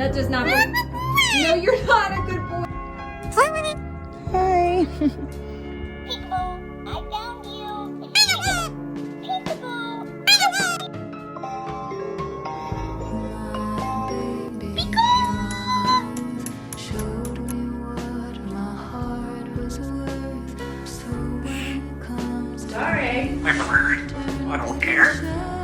That does not. No, you're not a good boy. Hi. Peekaboo, I found you. Peekaboo. Sorry. I don't care.